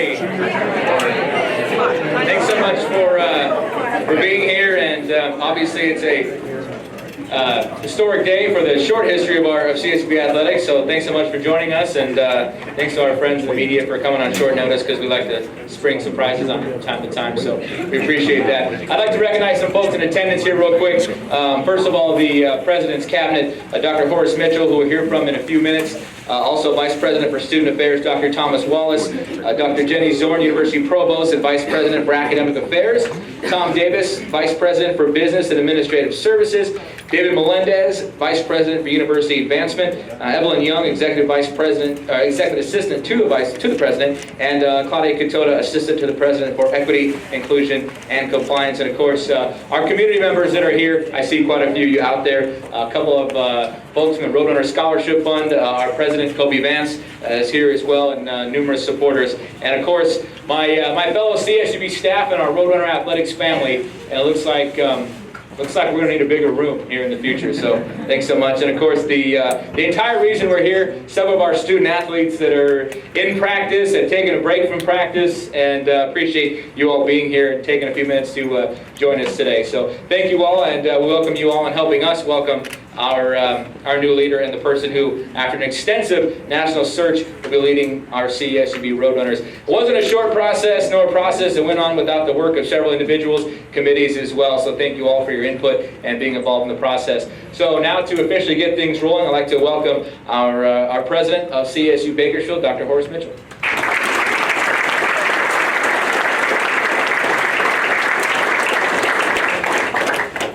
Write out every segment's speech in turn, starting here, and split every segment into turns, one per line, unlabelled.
everybody. Thanks so much for being here, and obviously it's a historic day for the short history of CSUB athletics. So thanks so much for joining us, and thanks to our friends in the media for coming on short notice, because we like to spring surprises on time to time. So we appreciate that. I'd like to recognize some folks in attendance here real quick. First of all, the President's Cabinet, Dr. Horace Mitchell, who we'll hear from in a few minutes. Also Vice President for Student Affairs, Dr. Thomas Wallace, Dr. Jenny Zorn, University Provost and Vice President for Academic Affairs, Tom Davis, Vice President for Business and Administrative Services, David Melendez, Vice President for University Advancement, Evelyn Young, Executive Assistant to the President, and Claudia Catoda, Assistant to the President for Equity, Inclusion, and Compliance. And of course, our community members that are here, I see quite a few of you out there. A couple of folks from the Roadrunner Scholarship Fund, our President Kobe Vance is here as well, and numerous supporters. And of course, my fellow CSUB staff and our Roadrunner Athletics family. And it looks like we're going to need a bigger room here in the future, so thanks so much. And of course, the entire reason we're here, some of our student athletes that are in practice and taking a break from practice, and appreciate you all being here and taking a few minutes to join us today. So thank you all, and we welcome you all, and helping us welcome our new leader, and the person who, after an extensive national search, will be leading our CSUB Roadrunners. It wasn't a short process, nor a process that went on without the work of several individuals, committees as well. So thank you all for your input and being involved in the process. So now, to officially get things rolling, I'd like to welcome our President of CSU Bakersfield, Dr. Horace Mitchell.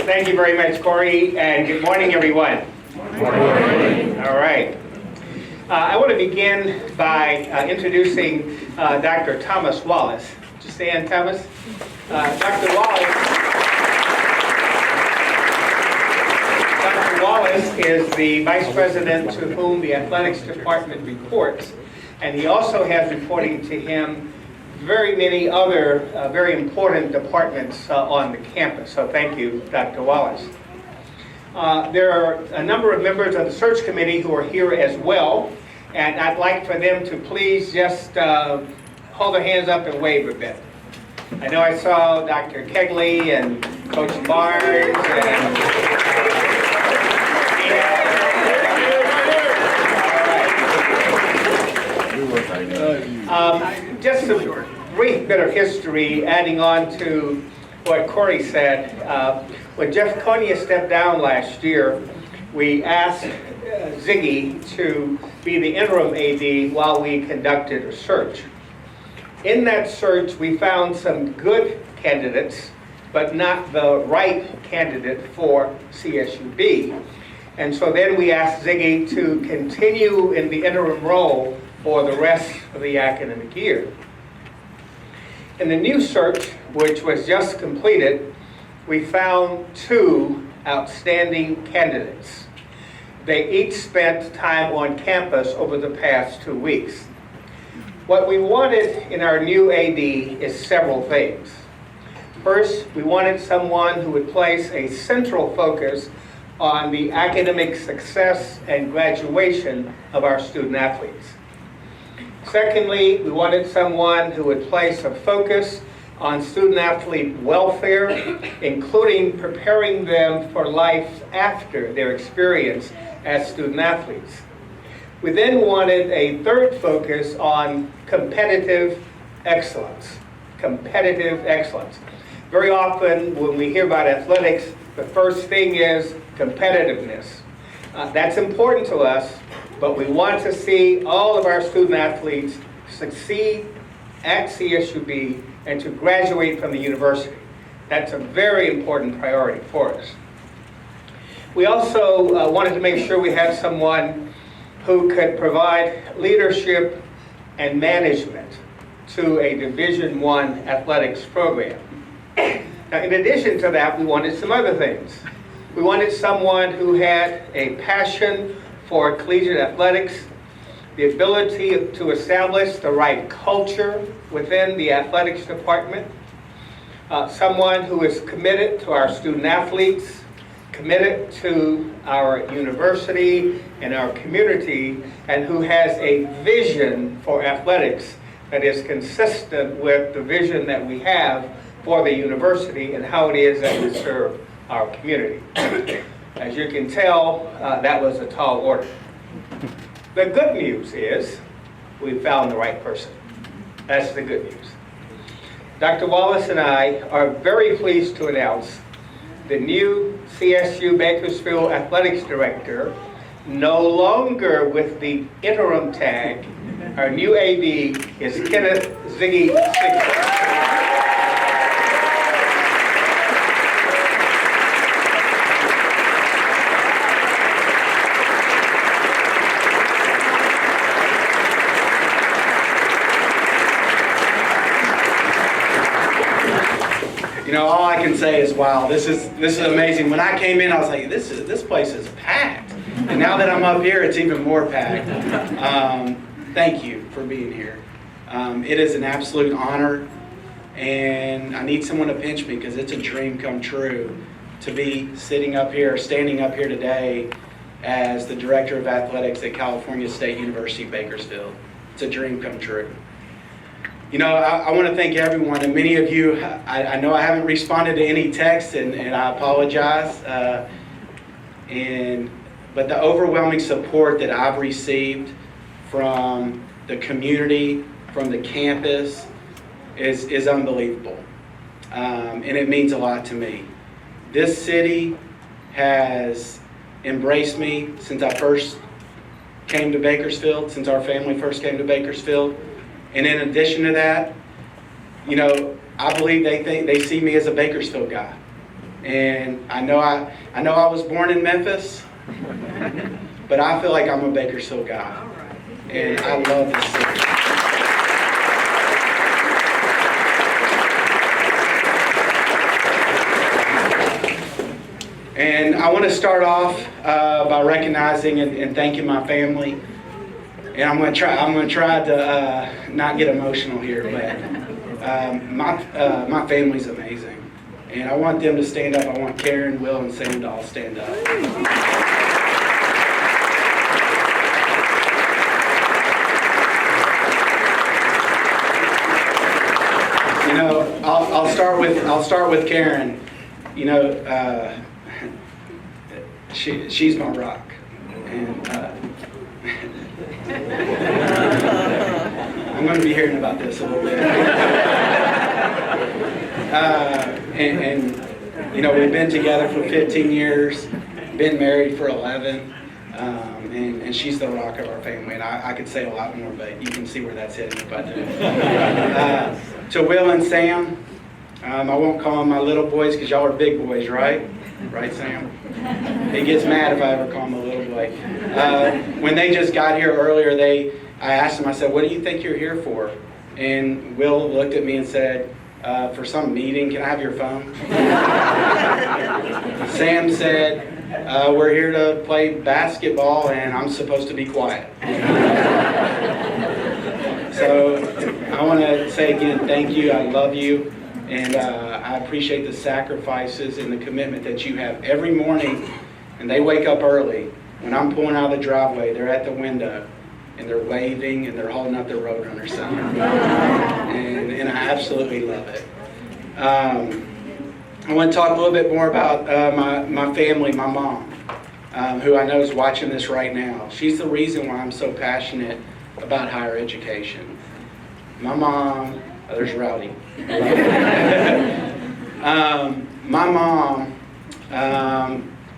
Thank you very much, Corey, and good morning, everyone.
Good morning.
All right. I want to begin by introducing Dr. Thomas Wallace. Would you stand, Thomas? Dr. Wallace is the Vice President to whom the Athletics Department reports, and he also has reporting to him very many other very important departments on the campus. So thank you, Dr. Wallace. There are a number of members of the search committee who are here as well, and I'd like for them to please just hold their hands up and wave a bit. I know I saw Dr. Kegley and Coach Barnes and just a brief bit of history, adding on to what Corey said. When Jeff Konya stepped down last year, we asked Ziggy to be the interim AD while we conducted a search. In that search, we found some good candidates, but not the right candidate for CSUB. And so then we asked Ziggy to continue in the interim role for the rest of the academic year. In the new search, which was just completed, we found two outstanding candidates. They each spent time on campus over the past 2 weeks. What we wanted in our new AD is several things. First, we wanted someone who would place a central focus on the academic success and graduation of our student athletes. Secondly, we wanted someone who would place a focus on student-athlete welfare, including preparing them for life after their experience as student-athletes. We then wanted a third focus on competitive excellence. Competitive excellence. Very often, when we hear about athletics, the first thing is competitiveness. That's important to us, but we want to see all of our student athletes succeed at CSUB and to graduate from the university. That's a very important priority for us. We also wanted to make sure we had someone who could provide leadership and management to a Division I athletics program. Now, in addition to that, we wanted some other things. We wanted someone who had a passion for collegiate athletics, the ability to establish the right culture within the athletics department, someone who is committed to our student athletes, committed to our university and our community, and who has a vision for athletics that is consistent with the vision that we have for the university and how it is that we serve our community. As you can tell, that was a tall order. The good news is we found the right person. That's the good news. Dr. Wallace and I are very pleased to announce the new CSU Bakersfield Athletics Director, no longer with the interim tag. Our new AD is Kenneth Ziggy Siegfried.
You know, all I can say is, wow, this is amazing. When I came in, I was like, this place is packed. And now that I'm up here, it's even more packed. Thank you for being here. It is an absolute honor, and I need someone to pinch me because it's a dream come true to be sitting up here, standing up here today as the Director of Athletics at California State University, Bakersfield. It's a dream come true. You know, I want to thank everyone, and many of you, I know I haven't responded to any texts, and I apologize. But the overwhelming support that I've received from the community, from the campus, is unbelievable. And it means a lot to me. This city has embraced me since I first came to Bakersfield, since our family first came to Bakersfield. And in addition to that, you know, I believe they see me as a Bakersfield guy. And I know I was born in Memphis, but I feel like I'm a Bakersfield guy. And I love this city. And I want to start off by recognizing and thanking my family. And I'm going to try to not get emotional here, but my family's amazing, and I want them to stand up. I want Karen, Will, and Sam to all stand up. You know, I'll start with Karen. You know, she's my rock, and. I'm going to be hearing about this a little bit. And you know, we've been together for 15 years, been married for 11, and she's the rock of our family. And I could say a lot more, but you can see where that's heading if I do. To Will and Sam, I won't call them my little boys because y'all are big boys, right? Right, Sam? He gets mad if I ever call him a little boy. When they just got here earlier, I asked them, I said, what do you think you're here for? And Will looked at me and said, for some meeting, can I have your phone? Sam said, we're here to play basketball and I'm supposed to be quiet. So I want to say again, thank you, I love you. And I appreciate the sacrifices and the commitment that you have every morning. And they wake up early. When I'm pulling out of the driveway, they're at the window and they're waving and they're holding up their Roadrunner sign. And I absolutely love it. I want to talk a little bit more about my family, my mom, who I know is watching this right now. She's the reason why I'm so passionate about higher education. My mom, there's Rowdy. My mom,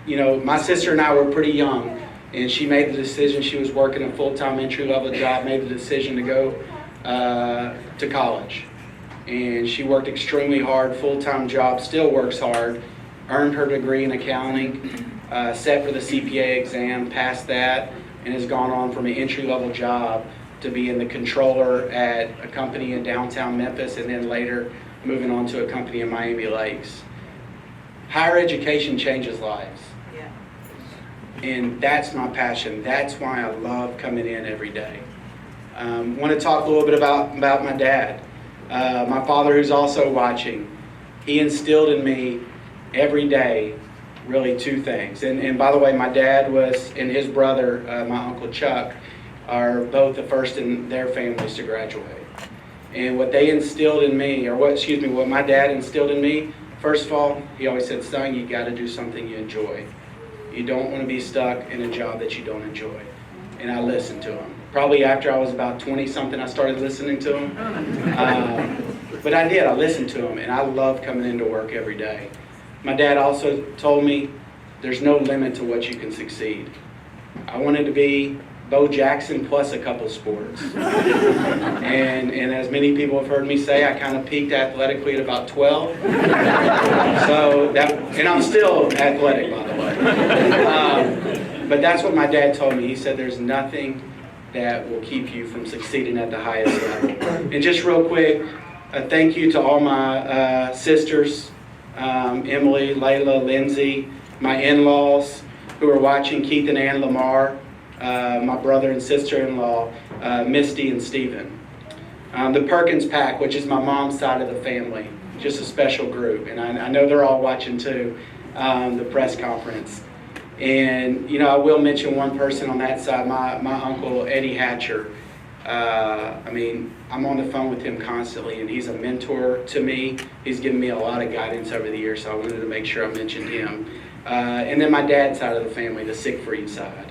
you know, my sister and I were pretty young, and she made the decision. She was working a full-time entry-level job, made the decision to go to college. And she worked extremely hard, full-time job, still works hard, earned her degree in accounting, set for the CPA exam, passed that, and has gone on from an entry-level job to being the controller at a company in downtown Memphis, and then later moving on to a company in Miami Lakes. Higher education changes lives. Yeah. And that's my passion. That's why I love coming in every day. Want to talk a little bit about my dad. My father, who's also watching, he instilled in me every day really two things. And by the way, my dad was, and his brother, my Uncle Chuck, are both the first in their families to graduate. And what they instilled in me, or what my dad instilled in me, first of all, he always said, son, you got to do something you enjoy. You don't want to be stuck in a job that you don't enjoy. And I listened to him. Probably after I was about 20-something, I started listening to him. But I did. I listened to him, and I love coming into work every day. My dad also told me there's no limit to what you can succeed. I wanted to be Bo Jackson plus a couple sports. And as many people have heard me say, I kind of peaked athletically at about 12. And I'm still athletic, by the way. But that's what my dad told me. He said there's nothing that will keep you from succeeding at the highest level. And just real quick, a thank you to all my sisters, Emily, Layla, Lindsay, my in-laws who are watching, Keith and Ann Lamar, my brother and sister-in-law, Misty and Stephen. The Perkins Pack, which is my mom's side of the family, just a special group. And I know they're all watching too, the press conference. And, I will mention one person on that side, my uncle, Eddie Hatcher. I'm on the phone with him constantly, and he's a mentor to me. He's given me a lot of guidance over the years, so I wanted to make sure I mentioned him. And then my dad's side of the family, the Siegfried side.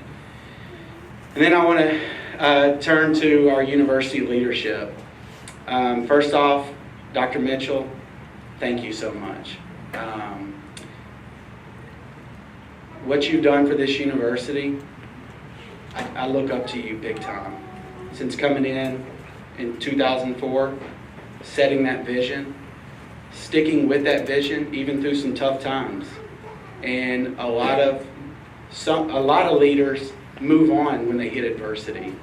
And then I want to turn to our university leadership. First off, Dr. Mitchell, thank you so much. What you've done for this university, I look up to you big time. Since coming in 2004, setting that vision, sticking with that vision even through some tough times. And a lot of leaders move on when they hit adversity.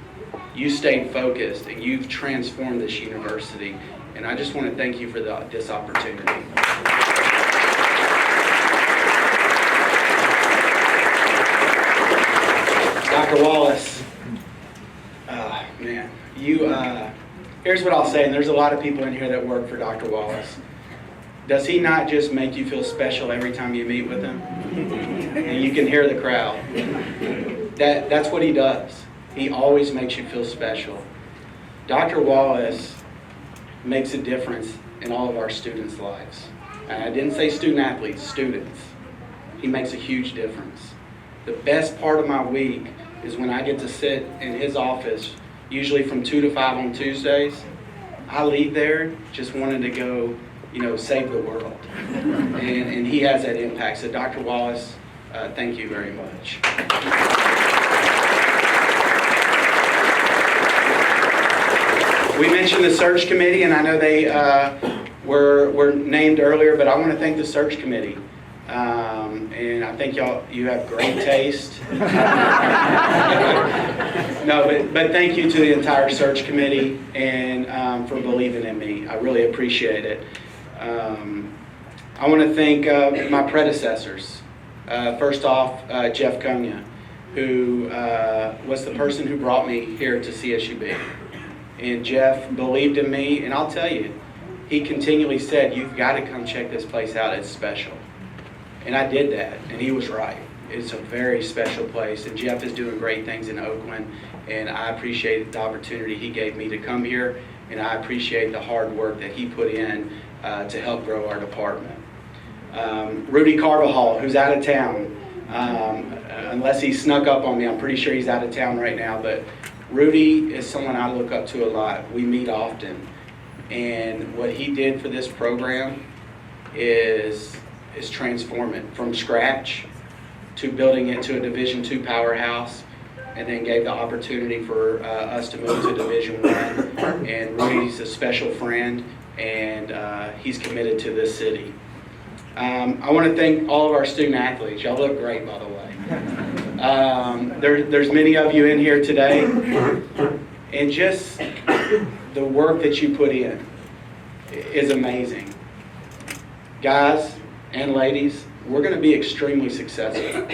You stayed focused and you've transformed this university. And I just want to thank you for this opportunity. Dr. Wallace, man, here's what I'll say, and there's a lot of people in here that work for Dr. Wallace. Does he not just make you feel special every time you meet with him? And you can hear the crowd. That's what he does. He always makes you feel special. Dr. Wallace makes a difference in all of our students' lives. And I didn't say student athletes, students. He makes a huge difference. The best part of my week is when I get to sit in his office, usually from 2 to 5 on Tuesdays. I leave there just wanting to go, save the world. And he has that impact. So Dr. Wallace, thank you very much. We mentioned the search committee, and I know they were named earlier, but I want to thank the search committee. And I think you have great taste. No, but thank you to the entire search committee and for believing in me. I really appreciate it. I want to thank my predecessors. First off, Jeff Konya, who was the person who brought me here to CSUB. And Jeff believed in me, and I'll tell you, he continually said, you've got to come check this place out, it's special. And I did that, and he was right. It's a very special place, and Jeff is doing great things in Oakland, and I appreciate the opportunity he gave me to come here, and I appreciate the hard work that he put in to help grow our department. Rudy Carvajal, who's out of town, unless he snuck up on me, I'm pretty sure he's out of town right now, but Rudy is someone I look up to a lot. We meet often, and what he did for this program is transform it from scratch to building it to a Division II powerhouse, and then gave the opportunity for us to move to Division I. And Rudy's a special friend, and he's committed to this city. I want to thank all of our student athletes. Y'all look great, by the way. There's many of you in here today, and just the work that you put in is amazing. Guys and ladies, we're going to be extremely successful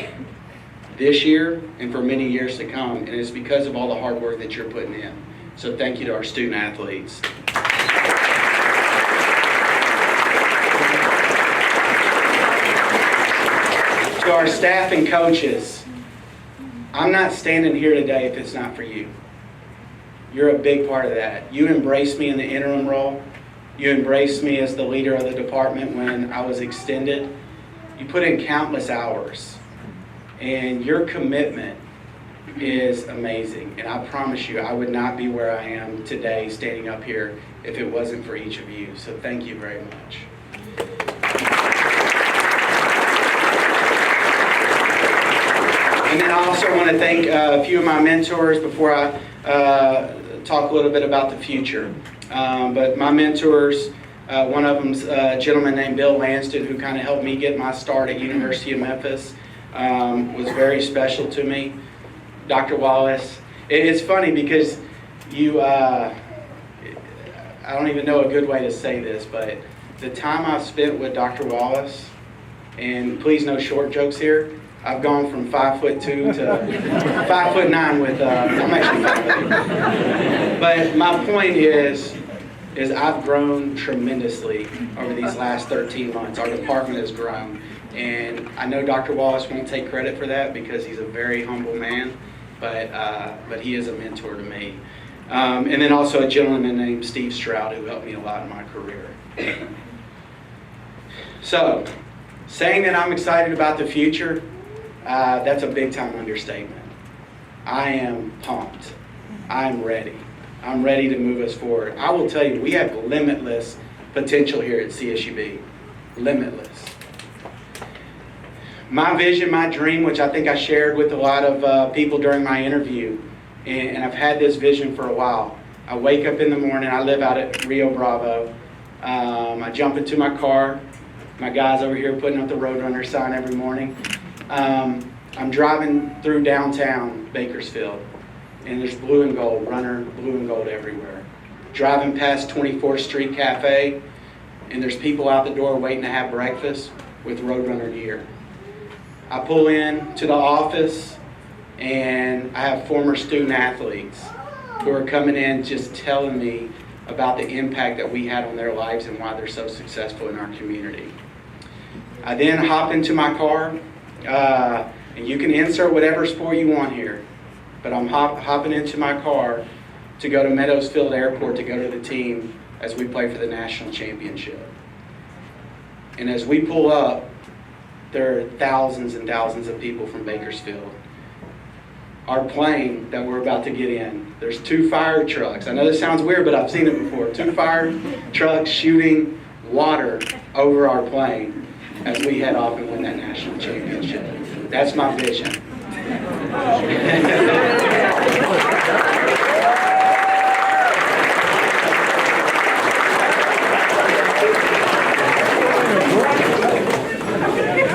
this year and for many years to come, and it's because of all the hard work that you're putting in. So thank you to our student athletes. To our staff and coaches, I'm not standing here today if it's not for you. You're a big part of that. You embraced me in the interim role. You embraced me as the leader of the department when I was extended. You put in countless hours. And your commitment is amazing. And I promise you, I would not be where I am today standing up here if it wasn't for each of you. So thank you very much. And then I also want to thank a few of my mentors before I talk a little bit about the future. But my mentors, one of them's a gentleman named Bill Lanston, who kind of helped me get my start at University of Memphis. Was very special to me. Dr. Wallace. It's funny because you, I don't even know a good way to say this, but the time I've spent with Dr. Wallace, and please no short jokes here, I've gone from 5'2" to 5'9" with, I'm actually 5'8". But my point is I've grown tremendously over these last 13 months. Our department has grown. And I know Dr. Wallace won't take credit for that because he's a very humble man, but he is a mentor to me. And then also a gentleman named Steve Stroud who helped me a lot in my career. So, saying that I'm excited about the future, that's a big time understatement. I am pumped. I'm ready. I'm ready to move us forward. I will tell you, we have limitless potential here at CSUB. Limitless. My vision, my dream, which I think I shared with a lot of people during my interview, and I've had this vision for a while. I wake up in the morning, I live out at Rio Bravo. I jump into my car. My guy's over here putting up the Roadrunner sign every morning. I'm driving through downtown Bakersfield, and there's blue and gold, runner, blue and gold everywhere. Driving past 24th Street Cafe, and there's people out the door waiting to have breakfast with Roadrunner gear. I pull in to the office, and I have former student athletes who are coming in just telling me about the impact that we had on their lives and why they're so successful in our community. I then hop into my car, and you can insert whatever sport you want here, but I'm hopping into my car to go to Meadowsfield Airport to go to the team as we play for the national championship. And as we pull up, there are thousands and thousands of people from Bakersfield. Our plane that we're about to get in, there's 2 fire trucks. I know this sounds weird, but I've seen it before. 2 fire trucks shooting water over our plane as we head off and win that national championship. That's my vision.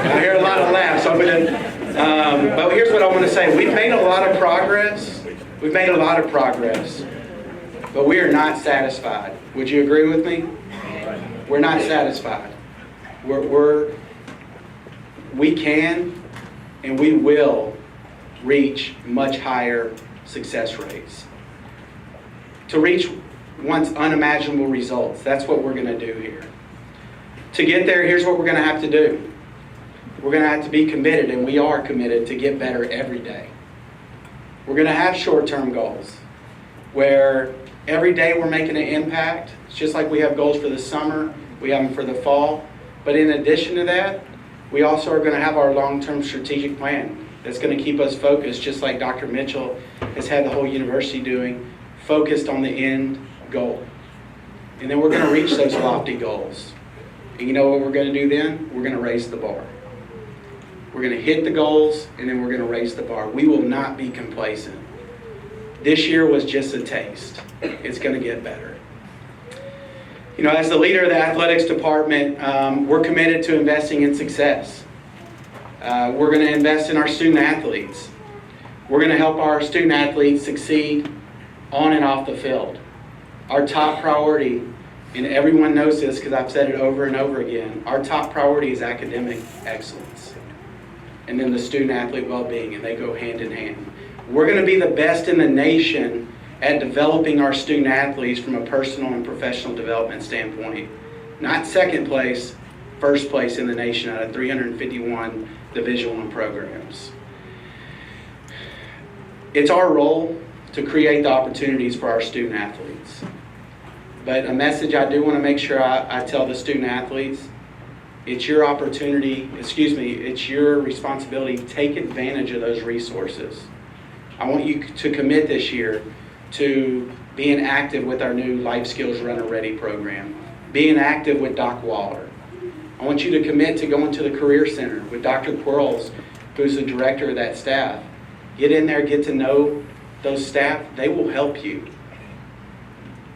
I hear a lot of laughs. But here's what I want to say. We've made a lot of progress. But we are not satisfied. Would you agree with me? We're not satisfied. We can and we will reach much higher success rates. To reach once unimaginable results, that's what we're going to do here. To get there, here's what we're going to have to do. We're going to have to be committed, and we are committed to get better every day. We're going to have short-term goals where every day we're making an impact. It's just like we have goals for the summer, we have them for the fall. But in addition to that, we also are going to have our long-term strategic plan that's going to keep us focused, just like Dr. Mitchell has had the whole university doing, focused on the end goal. And then we're going to reach those lofty goals. And you know what we're going to do then? We're going to raise the bar. We're going to hit the goals, and then we're going to raise the bar. We will not be complacent. This year was just a taste. It's going to get better. You know, as the leader of the athletics department, we're committed to investing in success. We're going to invest in our student athletes. We're going to help our student athletes succeed on and off the field. Our top priority, and everyone knows this because I've said it over and over again, our top priority is academic excellence. And then the student athlete well-being, and they go hand in hand. We're going to be the best in the nation at developing our student athletes from a personal and professional development standpoint. Not second place, first place in the nation out of 351 Division I programs. It's our role to to create the opportunities for our student athletes. But a message I do want to make sure I tell the student athletes, it's your opportunity, it's your responsibility. Take advantage of those resources. I want you to commit this year to being active with our new Life Skills Runner Ready program, being active with Doc Waller. I want you to commit to going to the Career Center with Dr. Quarles, who's the director of that staff. Get in there, get to know those staff. They will help you.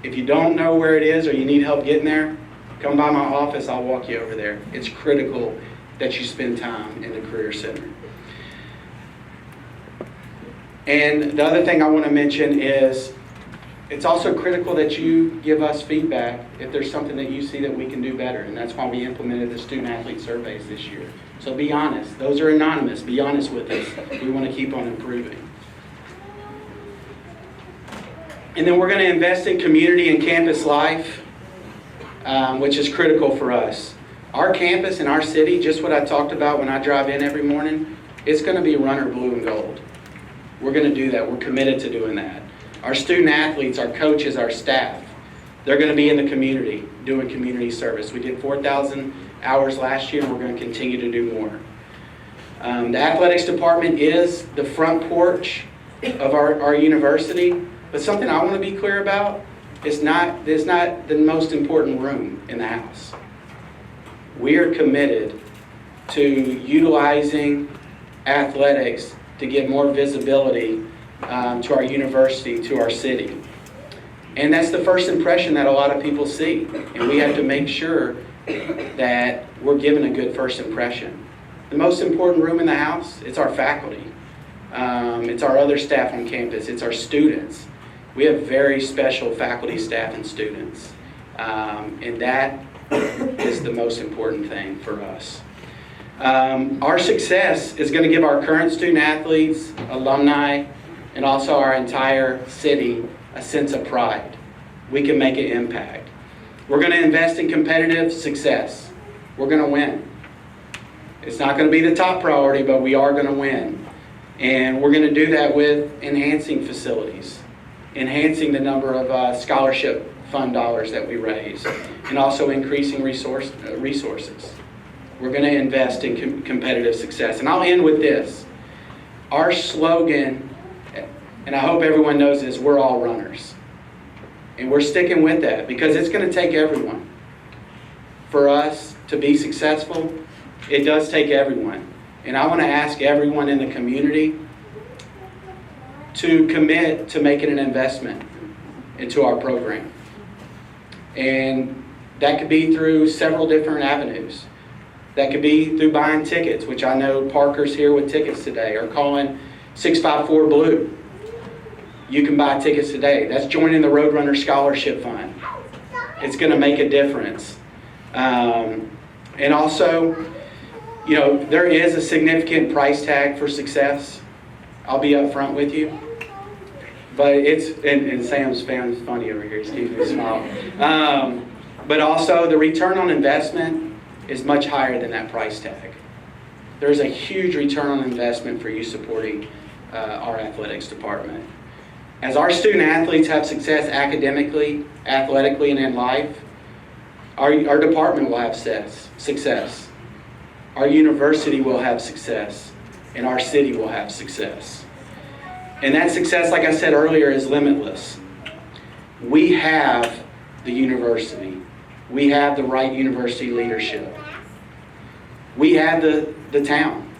If you don't know where it is or you need help getting there, come by my office, I'll walk you over there. It's critical that you spend time in the Career Center. And the other thing I want to mention is it's also critical that you give us feedback if there's something that you see that we can do better. And that's why we implemented the student athlete surveys this year. So be honest. Those are anonymous. Be honest with us. We want to keep on improving. And then we're going to invest in community and campus life, which is critical for us. Our campus in our city, just what I talked about when I drive in every morning, it's going to be runner blue and gold. We're going to do that. We're committed to doing that. Our student athletes, our coaches, our staff, they're going to be in the community doing community service. We did 4,000 hours last year, and we're going to continue to do more. The athletics department is the front porch of our university, but something I want to be clear about, it's not the most important room in the house. We are committed to utilizing athletics to give more visibility to our university, to our city. And that's the first impression that a lot of people see. And we have to make sure that we're given a good first impression. The most important room in the house, it's our faculty. It's our other staff on campus. It's our students. We have very special faculty, staff, and students. And that is the most important thing for us. Our success is going to give our current student athletes, alumni, and also our entire city a sense of pride. We can make an impact. We're going to invest in competitive success. We're going to win. It's not going to be the top priority, but we are going to win. And we're going to do that with enhancing facilities, enhancing the number of scholarship fund dollars that we raise, and also increasing resources. We're going to invest in competitive success. And I'll end with this. Our slogan, and I hope everyone knows this, we're all runners. And we're sticking with that because it's going to take everyone. For us to be successful, it does take everyone. And I want to ask everyone in the community to commit to making an investment into our program. And that could be through several different avenues. That could be through buying tickets, which I know Parker's here with tickets today, or calling 654 Blue. You can buy tickets today. That's joining the Roadrunner Scholarship Fund. It's going to make a difference. And also, you know, there is a significant price tag for success. I'll be up front with you. But it's, and Sam's funny over here. He's keeping me smile. But also, the return on investment is much higher than that price tag. There's a huge return on investment for you supporting our athletics department. As our student athletes have success academically, athletically, and in life, our department will have success. Our university will have success, and our city will have success. And that success, like I said earlier, is limitless. We have the university. We have the right university leadership. We have the town.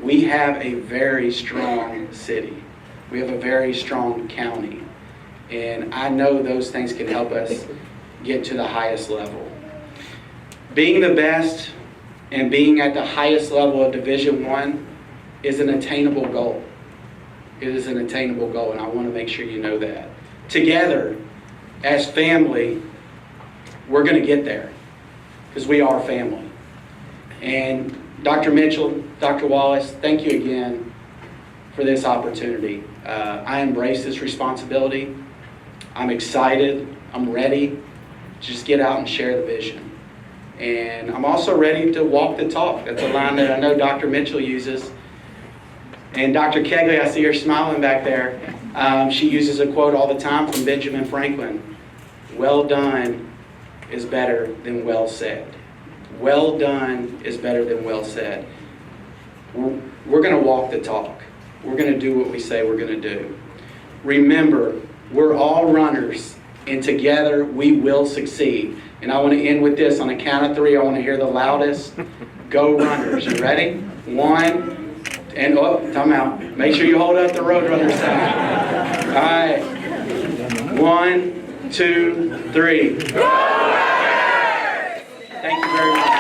We have a very strong city. We have a very strong county. And I know those things can help us get to the highest level. Being the best and being at the highest level of Division I is an attainable goal. It is an attainable goal, and I want to make sure you know that. Together, as family, we're going to get there because we are family. And Dr. Mitchell, Dr. Wallace, thank you again for this opportunity. I embrace this responsibility. I'm excited. I'm ready to just get out and share the vision. And I'm also ready to walk the talk. That's a line that I know Dr. Mitchell uses. And Dr. Kegley, I see her smiling back there. She uses a quote all the time from Benjamin Franklin. Well done is better than well said. Well done is better than well said. We're going to walk the talk. We're going to do what we say we're going to do. Remember, we're all runners, and together we will succeed. And I want to end with this. On a count of 3, I want to hear the loudest. Go runners. You ready? 1, and time out. Make sure you hold up the Roadrunner sign. All right. 1, 2, 3. Thank you very much.